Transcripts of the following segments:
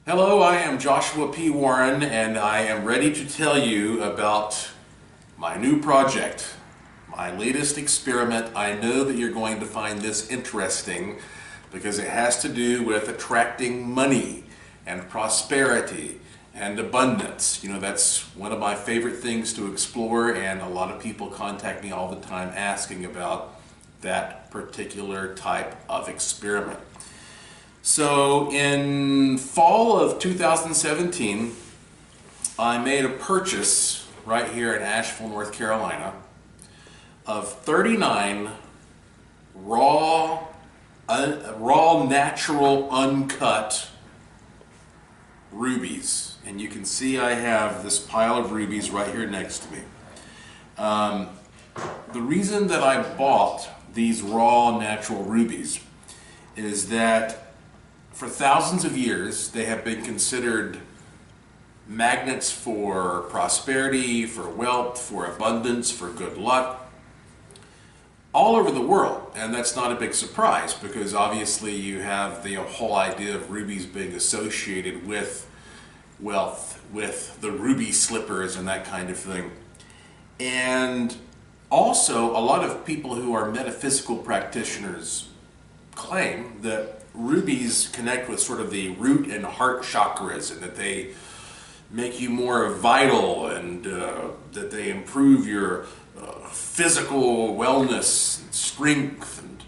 Hello, I am Joshua P. Warren, and I am ready to tell you about my new project, my latest experiment. I know that you're going to find this interesting because it has to do with attracting money and prosperity and abundance. You know, that's one of my favorite things to explore, and a lot of people contact me all the time asking about that particular type of experiment. So in fall of 2017, I made a purchase right here in Asheville, North Carolina of 39 raw natural uncut rubies. And you can see I have this pile of rubies right here next to me. The reason that I bought these raw natural rubies is that for thousands of years, they have been considered magnets for prosperity, for wealth, for abundance, for good luck, all over the world. And that's not a big surprise because obviously you have the whole idea of rubies being associated with wealth, with the ruby slippers and that kind of thing. And also, a lot of people who are metaphysical practitioners claim that rubies connect with sort of the root and heart chakras, and that they make you more vital, and that they improve your physical wellness, and strength, and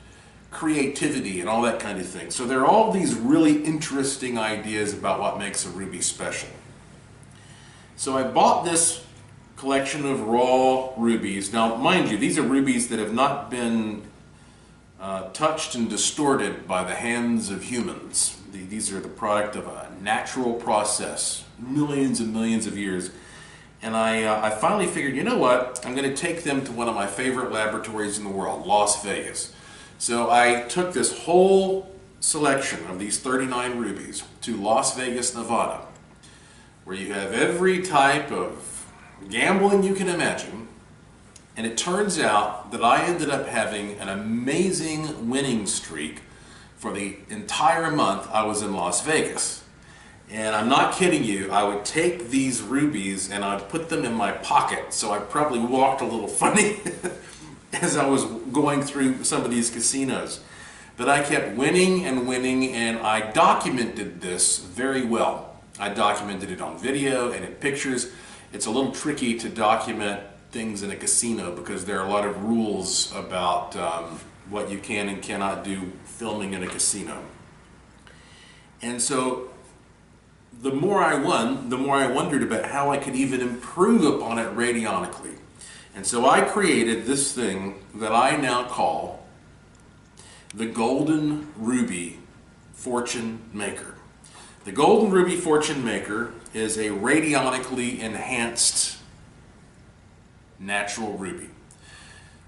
creativity, and all that kind of thing. So there are all these really interesting ideas about what makes a ruby special. So I bought this collection of raw rubies. Now, mind you, these are rubies that have not been touched and distorted by the hands of humans. These are the product of a natural process, millions and millions of years. And I finally figured, you know what, I'm going to take them to one of my favorite laboratories in the world, Las Vegas. So I took this whole selection of these 39 rubies to Las Vegas, Nevada, where you have every type of gambling you can imagine. And it turns out that I ended up having an amazing winning streak for the entire month I was in Las Vegas. And I'm not kidding you, I would take these rubies and I'd put them in my pocket, so I probably walked a little funny as I was going through some of these casinos. But I kept winning and winning, and I documented this very well. I documented it on video and in pictures. It's a little tricky to document things in a casino because there are a lot of rules about what you can and cannot do filming in a casino. And so the more I won, the more I wondered about how I could even improve upon it radionically. And so I created this thing that I now call the Golden Ruby Fortune Maker. The Golden Ruby Fortune Maker is a radionically enhanced natural ruby.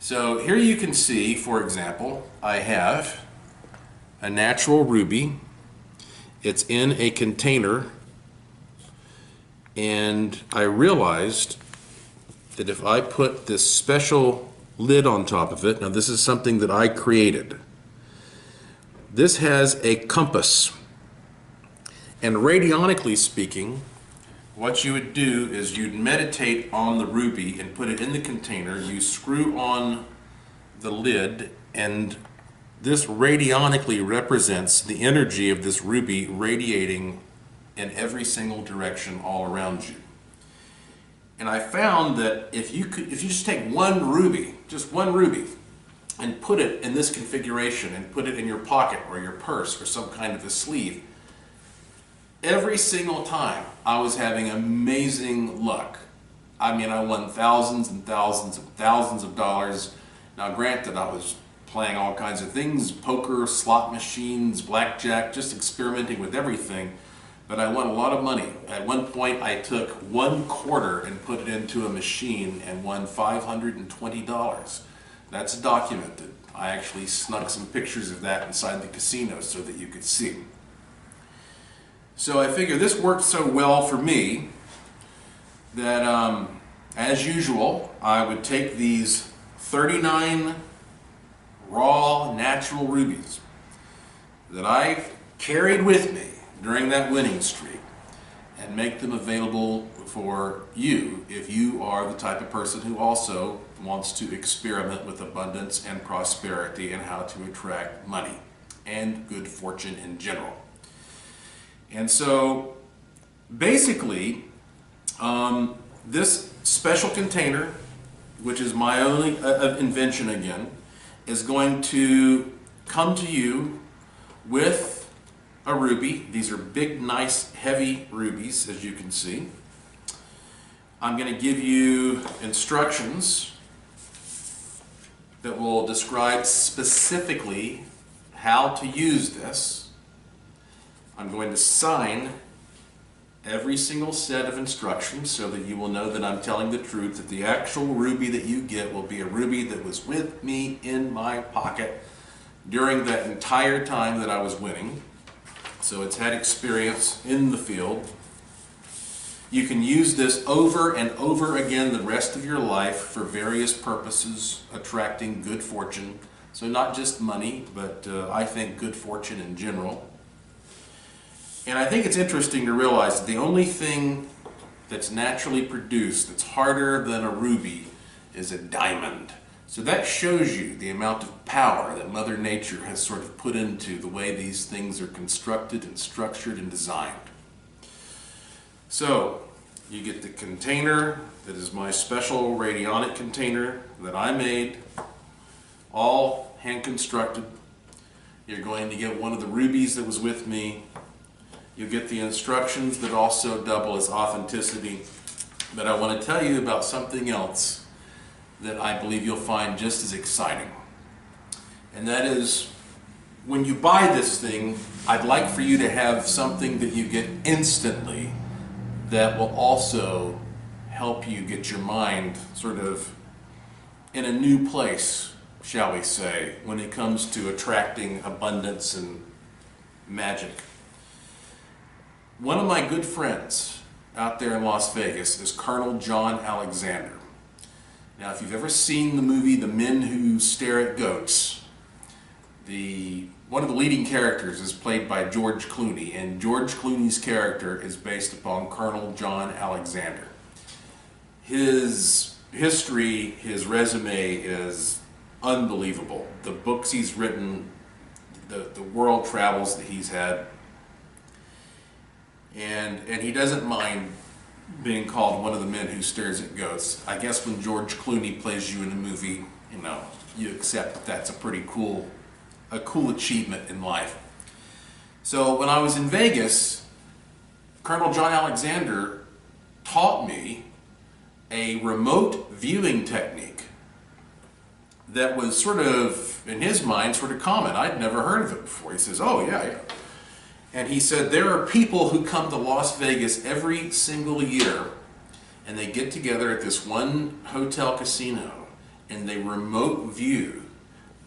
So here you can see, for example, I have a natural ruby. It's in a container, and I realized that if I put this special lid on top of it, now this is something that I created. This has a compass, and radionically speaking, what you would do is you'd meditate on the ruby and put it in the container. You screw on the lid, and this radionically represents the energy of this ruby radiating in every single direction all around you. And I found that if you just take one ruby, and put it in this configuration and put it in your pocket or your purse or some kind of a sleeve, every single time I was having amazing luck. I mean, I won thousands and thousands and thousands of dollars. Now granted, I was playing all kinds of things, poker, slot machines, blackjack, just experimenting with everything, but I won a lot of money. At one point I took 1/4 and put it into a machine and won $520. That's documented. I actually snuck some pictures of that inside the casino so that you could see. So I figure this worked so well for me that, as usual, I would take these 39 raw natural rubies that I carried with me during that winning streak. and make them available for you if you are the type of person who also wants to experiment with abundance and prosperity and how to attract money and good fortune in general. And so basically, this special container, which is my only invention again, is going to come to you with a ruby. These are big, nice, heavy rubies, as you can see. I'm going to give you instructions that will describe specifically how to use this. I'm going to sign every single set of instructions so that you will know that I'm telling the truth, that the actual ruby that you get will be a ruby that was with me in my pocket during that entire time that I was winning. So it's had experience in the field. You can use this over and over again the rest of your life for various purposes, attracting good fortune. So not just money, but I think good fortune in general. And I think it's interesting to realize that the only thing that's naturally produced that's harder than a ruby is a diamond. So that shows you the amount of power that Mother Nature has sort of put into the way these things are constructed and structured and designed. So you get the container that is my special radionic container that I made, all hand constructed. You're going to get one of the rubies that was with me. You get the instructions that also double as authenticity. But I want to tell you about something else that I believe you'll find just as exciting. And that is, when you buy this thing, I'd like for you to have something that you get instantly that will also help you get your mind sort of in a new place, shall we say, when it comes to attracting abundance and magic. One of my good friends out there in Las Vegas is Colonel John Alexander. Now, if you've ever seen the movie The Men Who Stare at Goats, one of the leading characters is played by George Clooney, and George Clooney's character is based upon Colonel John Alexander. His history, his resume is unbelievable. The books he's written, the world travels that he's had, and he doesn't mind being called one of the men who stares at ghosts. I guess when George Clooney plays you in a movie, you accept that that's a pretty cool achievement in life. So when I was in Vegas, Colonel John Alexander taught me a remote viewing technique that was sort of, in his mind, sort of common. I'd never heard of it before. He says, oh yeah. And he said, there are people who come to Las Vegas every single year, and they get together at this one hotel casino, and they remote view,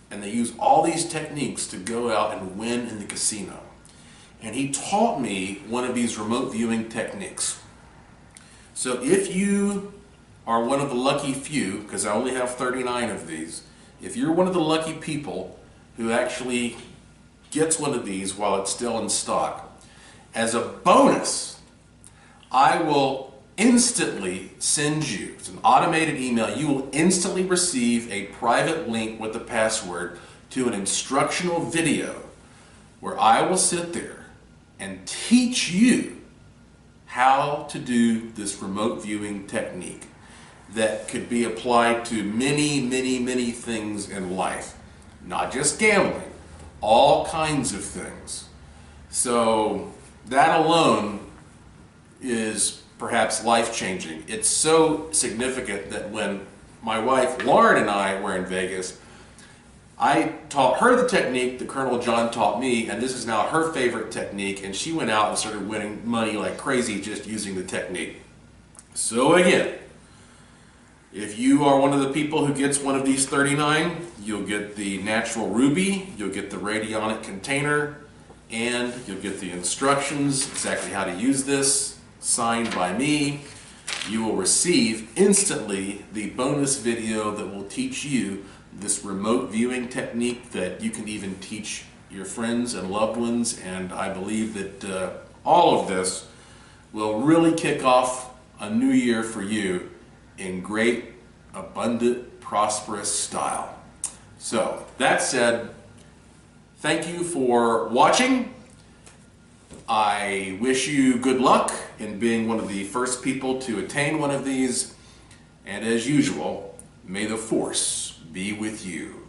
and they use all these techniques to go out and win in the casino. And he taught me one of these remote viewing techniques. So if you are one of the lucky few, because I only have 39 of these, if you're one of the lucky people who actually gets one of these while it's still in stock, as a bonus, I will instantly send you, it's an automated email, you will instantly receive a private link with the password to an instructional video where I will sit there and teach you how to do this remote viewing technique that could be applied to many, many, many things in life, not just gambling. All kinds of things. So that alone is perhaps life-changing. It's so significant that when my wife Lauren and I were in Vegas, I taught her the technique that Colonel John taught me, and this is now her favorite technique, and she went out and started winning money like crazy just using the technique. So again, if you are one of the people who gets one of these 39, you'll get the natural ruby, you'll get the radionic container, and you'll get the instructions, exactly how to use this, signed by me. You will receive instantly the bonus video that will teach you this remote viewing technique that you can even teach your friends and loved ones. And I believe that all of this will really kick off a new year for you in great, abundant, prosperous style. So, that said, thank you for watching. I wish you good luck in being one of the first people to attain one of these. And as usual, may the force be with you.